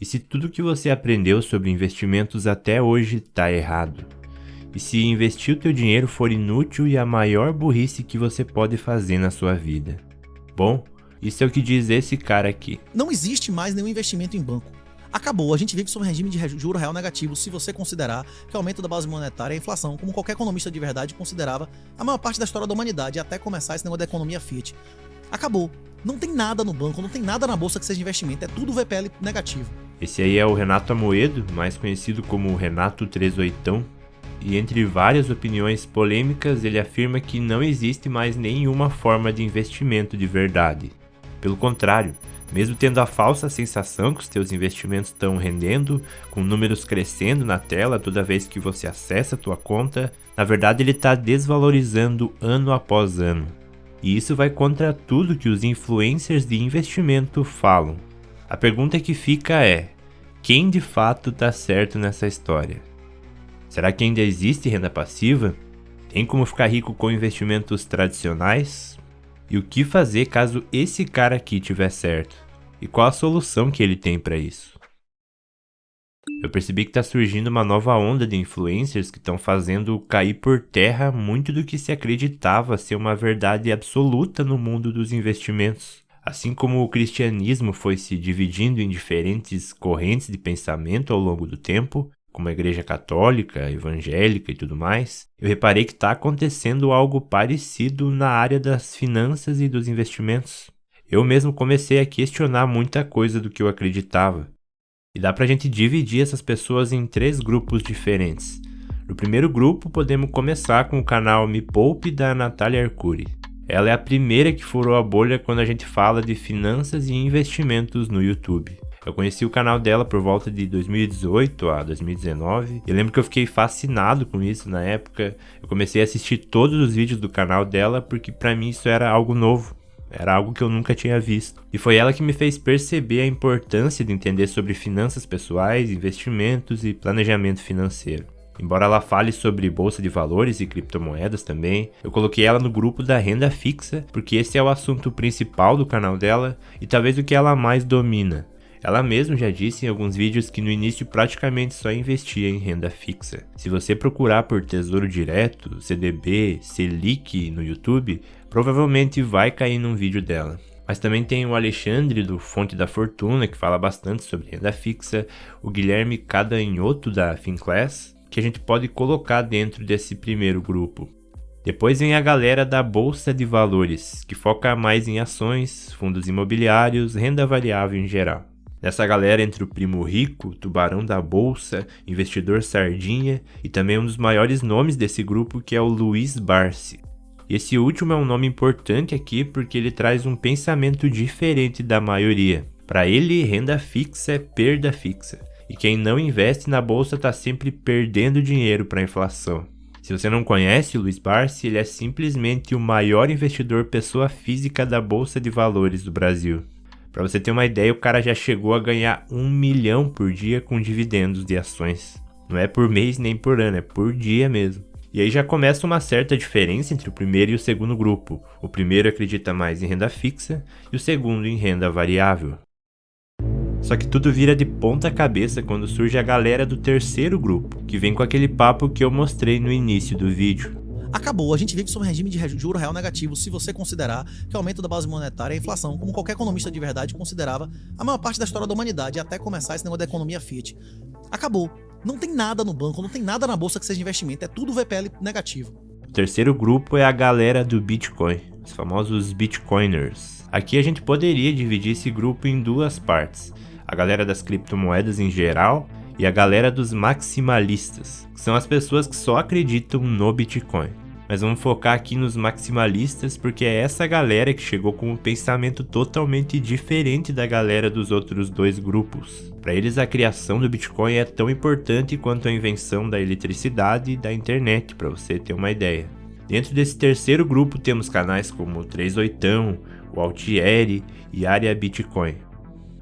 E se tudo que você aprendeu sobre investimentos até hoje está errado? E se investir o teu dinheiro for inútil e a maior burrice que você pode fazer na sua vida? Bom, isso é o que diz esse cara aqui. Não existe mais nenhum investimento em banco. Acabou, a gente vive sob um regime de juro real negativo se você considerar que o aumento da base monetária e a inflação, como qualquer economista de verdade considerava a maior parte da história da humanidade, até começar esse negócio da economia fiat. Acabou. Não tem nada no banco, não tem nada na bolsa que seja investimento, é tudo VPL negativo. Esse aí é o Renato Amoedo, mais conhecido como Renato 38ão. E entre várias opiniões polêmicas, ele afirma que não existe mais nenhuma forma de investimento de verdade. Pelo contrário, mesmo tendo a falsa sensação que os teus investimentos estão rendendo, com números crescendo na tela toda vez que você acessa a tua conta, na verdade ele está desvalorizando ano após ano. E isso vai contra tudo que os influencers de investimento falam. A pergunta que fica é: quem de fato está certo nessa história? Será que ainda existe renda passiva? Tem como ficar rico com investimentos tradicionais? E o que fazer caso esse cara aqui tiver certo? E qual a solução que ele tem para isso? Eu percebi que está surgindo uma nova onda de influencers que estão fazendo cair por terra muito do que se acreditava ser uma verdade absoluta no mundo dos investimentos. Assim como o cristianismo foi se dividindo em diferentes correntes de pensamento ao longo do tempo, como a igreja católica, evangélica e tudo mais, eu reparei que está acontecendo algo parecido na área das finanças e dos investimentos. Eu mesmo comecei a questionar muita coisa do que eu acreditava. E dá pra gente dividir essas pessoas em 3 grupos diferentes. No primeiro grupo, podemos começar com o canal Me Poupe da Natália Arcuri. Ela é a primeira que furou a bolha quando a gente fala de finanças e investimentos no YouTube. Eu conheci o canal dela por volta de 2018 a 2019. Eu lembro que eu fiquei fascinado com isso na época. Eu comecei a assistir todos os vídeos do canal dela porque pra mim isso era algo novo. Era algo que eu nunca tinha visto. E foi ela que me fez perceber a importância de entender sobre finanças pessoais, investimentos e planejamento financeiro. Embora ela fale sobre bolsa de valores e criptomoedas também, eu coloquei ela no grupo da renda fixa, porque esse é o assunto principal do canal dela e talvez o que ela mais domina. Ela mesma já disse em alguns vídeos que no início praticamente só investia em renda fixa. Se você procurar por Tesouro Direto, CDB, Selic no YouTube, provavelmente vai cair num vídeo dela. Mas também tem o Alexandre do Fonte da Fortuna, que fala bastante sobre renda fixa, o Guilherme Cadanhoto da Finclass, que a gente pode colocar dentro desse primeiro grupo. Depois vem a galera da Bolsa de Valores, que foca mais em ações, fundos imobiliários, renda variável em geral. Nessa galera entre o Primo Rico, Tubarão da Bolsa, Investidor Sardinha e também um dos maiores nomes desse grupo que é o Luiz Barsi. E esse último é um nome importante aqui porque ele traz um pensamento diferente da maioria. Para ele, renda fixa é perda fixa. E quem não investe na bolsa está sempre perdendo dinheiro para a inflação. Se você não conhece o Luiz Barsi, ele é simplesmente o maior investidor pessoa física da Bolsa de Valores do Brasil. Para você ter uma ideia, o cara já chegou a ganhar 1 milhão por dia com dividendos de ações. Não é por mês nem por ano, é por dia mesmo. E aí já começa uma certa diferença entre o primeiro e o segundo grupo. O primeiro acredita mais em renda fixa e o segundo em renda variável. Só que tudo vira de ponta cabeça quando surge a galera do terceiro grupo, que vem com aquele papo que eu mostrei no início do vídeo. Acabou, a gente vive sob um regime de juro real negativo se você considerar que o aumento da base monetária e a inflação, como qualquer economista de verdade considerava a maior parte da história da humanidade, até começar esse negócio da economia fiat. Acabou. Não tem nada no banco, não tem nada na bolsa que seja investimento, é tudo VPL negativo. O terceiro grupo é a galera do Bitcoin, os famosos Bitcoiners. Aqui a gente poderia dividir esse grupo em 2 partes. A galera das criptomoedas em geral e a galera dos maximalistas, que são as pessoas que só acreditam no Bitcoin. Mas vamos focar aqui nos maximalistas porque é essa galera que chegou com um pensamento totalmente diferente da galera dos outros 2 grupos. Para eles a criação do Bitcoin é tão importante quanto a invenção da eletricidade e da internet, para você ter uma ideia. Dentro desse terceiro grupo temos canais como o 38ão, o Altieri e Área Bitcoin.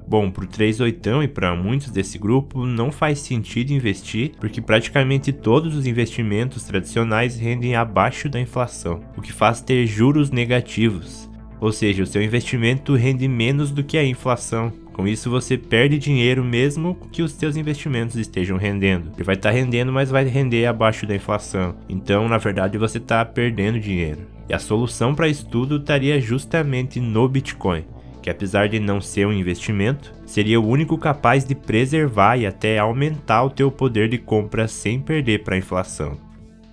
Bom, para o 38ão e para muitos desse grupo não faz sentido investir porque praticamente todos os investimentos tradicionais rendem abaixo da inflação, o que faz ter juros negativos. Ou seja, o seu investimento rende menos do que a inflação, Com isso você perde dinheiro mesmo que os seus investimentos estejam rendendo. Ele vai estar rendendo, mas vai render abaixo da inflação. Então, na verdade, você está perdendo dinheiro. E a solução para isso tudo estaria justamente no Bitcoin, que apesar de não ser um investimento, seria o único capaz de preservar e até aumentar o teu poder de compra sem perder para a inflação.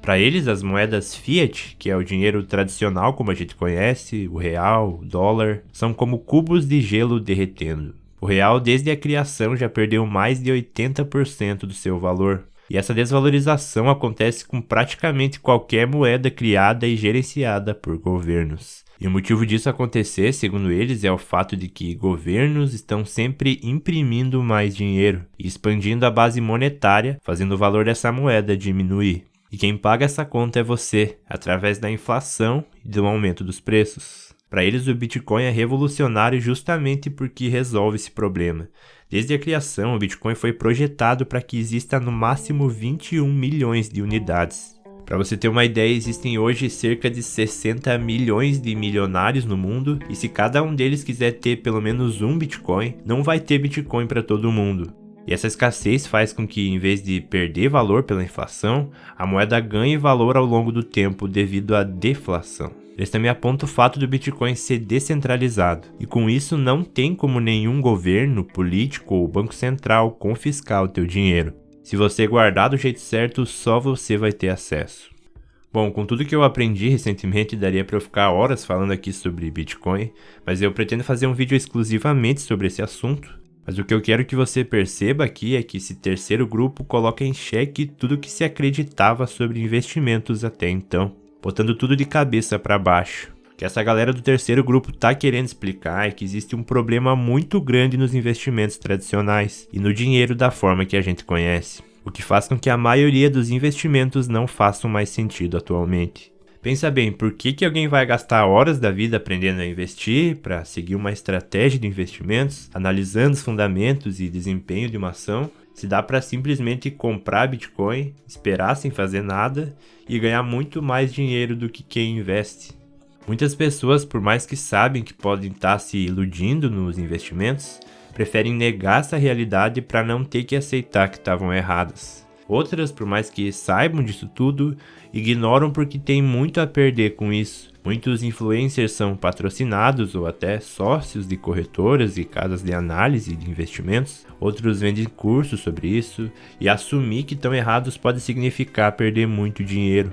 Para eles, as moedas fiat, que é o dinheiro tradicional como a gente conhece, o real, o dólar, são como cubos de gelo derretendo. O real, desde a criação, já perdeu mais de 80% do seu valor. E essa desvalorização acontece com praticamente qualquer moeda criada e gerenciada por governos. E o motivo disso acontecer, segundo eles, é o fato de que governos estão sempre imprimindo mais dinheiro e expandindo a base monetária, fazendo o valor dessa moeda diminuir. E quem paga essa conta é você, através da inflação e do aumento dos preços. Para eles, o Bitcoin é revolucionário justamente porque resolve esse problema. Desde a criação, o Bitcoin foi projetado para que exista no máximo 21 milhões de unidades. Para você ter uma ideia, existem hoje cerca de 60 milhões de milionários no mundo, e se cada um deles quiser ter pelo menos um Bitcoin, não vai ter Bitcoin para todo mundo. E essa escassez faz com que, em vez de perder valor pela inflação, a moeda ganhe valor ao longo do tempo devido à deflação. Eles também apontam o fato do Bitcoin ser descentralizado, e com isso não tem como nenhum governo, político ou banco central confiscar o teu dinheiro. Se você guardar do jeito certo, só você vai ter acesso. Bom, com tudo que eu aprendi recentemente, daria para eu ficar horas falando aqui sobre Bitcoin, mas eu pretendo fazer um vídeo exclusivamente sobre esse assunto. Mas o que eu quero que você perceba aqui é que esse terceiro grupo coloca em xeque tudo que se acreditava sobre investimentos até então, botando tudo de cabeça para baixo. O que essa galera do terceiro grupo tá querendo explicar é que existe um problema muito grande nos investimentos tradicionais e no dinheiro da forma que a gente conhece, o que faz com que a maioria dos investimentos não façam mais sentido atualmente. Pensa bem, por que alguém vai gastar horas da vida aprendendo a investir, para seguir uma estratégia de investimentos, analisando os fundamentos e desempenho de uma ação, se dá para simplesmente comprar Bitcoin, esperar sem fazer nada e ganhar muito mais dinheiro do que quem investe? Muitas pessoas, por mais que sabem que podem estar se iludindo nos investimentos, preferem negar essa realidade para não ter que aceitar que estavam erradas. Outras, por mais que saibam disso tudo, ignoram porque tem muito a perder com isso. Muitos influencers são patrocinados ou até sócios de corretoras e casas de análise de investimentos. Outros vendem cursos sobre isso, e assumir que estão errados pode significar perder muito dinheiro.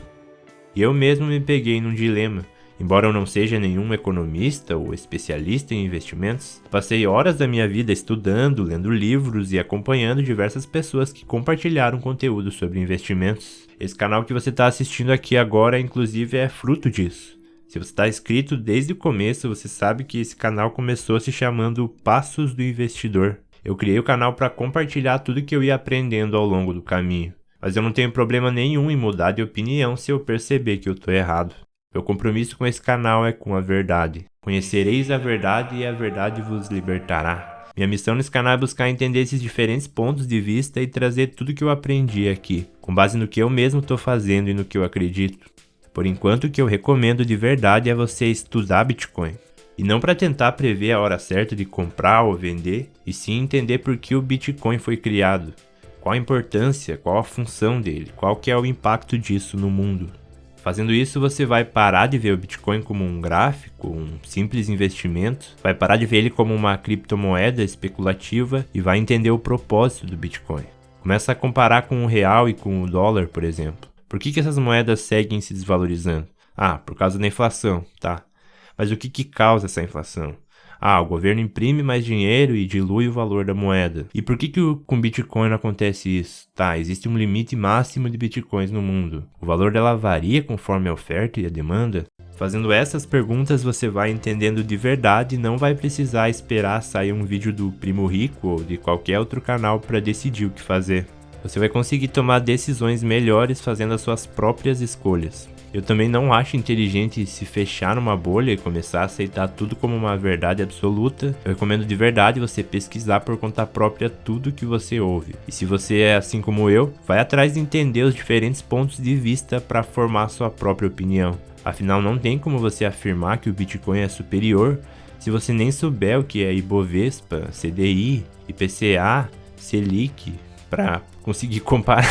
E eu mesmo me peguei num dilema. Embora eu não seja nenhum economista ou especialista em investimentos, passei horas da minha vida estudando, lendo livros e acompanhando diversas pessoas que compartilharam conteúdo sobre investimentos. Esse canal que você está assistindo aqui agora, inclusive, é fruto disso. Se você está inscrito desde o começo, você sabe que esse canal começou se chamando Passos do Investidor. Eu criei o canal para compartilhar tudo que eu ia aprendendo ao longo do caminho. Mas eu não tenho problema nenhum em mudar de opinião se eu perceber que eu estou errado. Meu compromisso com esse canal é com a verdade. Conhecereis a verdade e a verdade vos libertará. Minha missão nesse canal é buscar entender esses diferentes pontos de vista e trazer tudo que eu aprendi aqui, com base no que eu mesmo estou fazendo e no que eu acredito. Por enquanto, o que eu recomendo de verdade é você estudar Bitcoin. E não para tentar prever a hora certa de comprar ou vender, e sim entender por que o Bitcoin foi criado. Qual a importância, qual a função dele, qual que é o impacto disso no mundo. Fazendo isso, você vai parar de ver o Bitcoin como um gráfico, um simples investimento, vai parar de ver ele como uma criptomoeda especulativa e vai entender o propósito do Bitcoin. Começa a comparar com o real e com o dólar, por exemplo. Por que essas moedas seguem se desvalorizando? Ah, por causa da inflação, tá. Mas o que causa essa inflação? Ah, o governo imprime mais dinheiro e dilui o valor da moeda. E por que com Bitcoin não acontece isso? Tá, existe um limite máximo de Bitcoins no mundo. O valor dela varia conforme a oferta e a demanda? Fazendo essas perguntas, você vai entendendo de verdade e não vai precisar esperar sair um vídeo do Primo Rico ou de qualquer outro canal para decidir o que fazer. Você vai conseguir tomar decisões melhores fazendo as suas próprias escolhas. Eu também não acho inteligente se fechar numa bolha e começar a aceitar tudo como uma verdade absoluta. Eu recomendo de verdade você pesquisar por conta própria tudo que você ouve. E se você é assim como eu, vai atrás de entender os diferentes pontos de vista para formar sua própria opinião. Afinal, não tem como você afirmar que o Bitcoin é superior Se você nem souber o que é Ibovespa, CDI, IPCA, Selic, para conseguir comparar,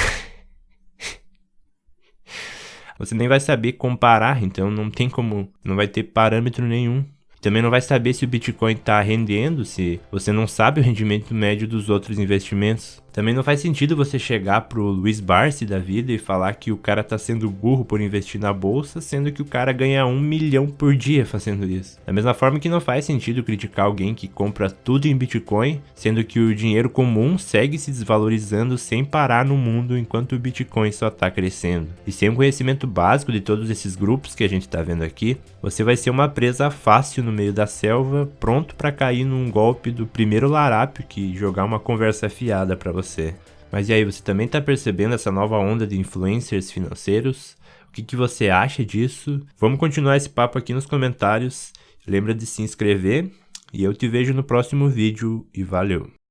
você nem vai saber comparar, então não tem como, não vai ter parâmetro nenhum. Também não vai saber se o Bitcoin está rendendo, se você não sabe o rendimento médio dos outros investimentos. Também não faz sentido você chegar pro Luiz Barsi da vida e falar que o cara tá sendo burro por investir na bolsa, sendo que o cara ganha 1 milhão por dia fazendo isso. Da mesma forma que não faz sentido criticar alguém que compra tudo em Bitcoin, sendo que o dinheiro comum segue se desvalorizando sem parar no mundo enquanto o Bitcoin só tá crescendo. E sem um conhecimento básico de todos esses grupos que a gente tá vendo aqui, você vai ser uma presa fácil no meio da selva, pronto para cair num golpe do primeiro larápio que jogar uma conversa fiada para você. Mas e aí, você também tá percebendo essa nova onda de influencers financeiros? O que você acha disso? Vamos continuar esse papo aqui nos comentários. Lembra de se inscrever e eu te vejo no próximo vídeo e valeu!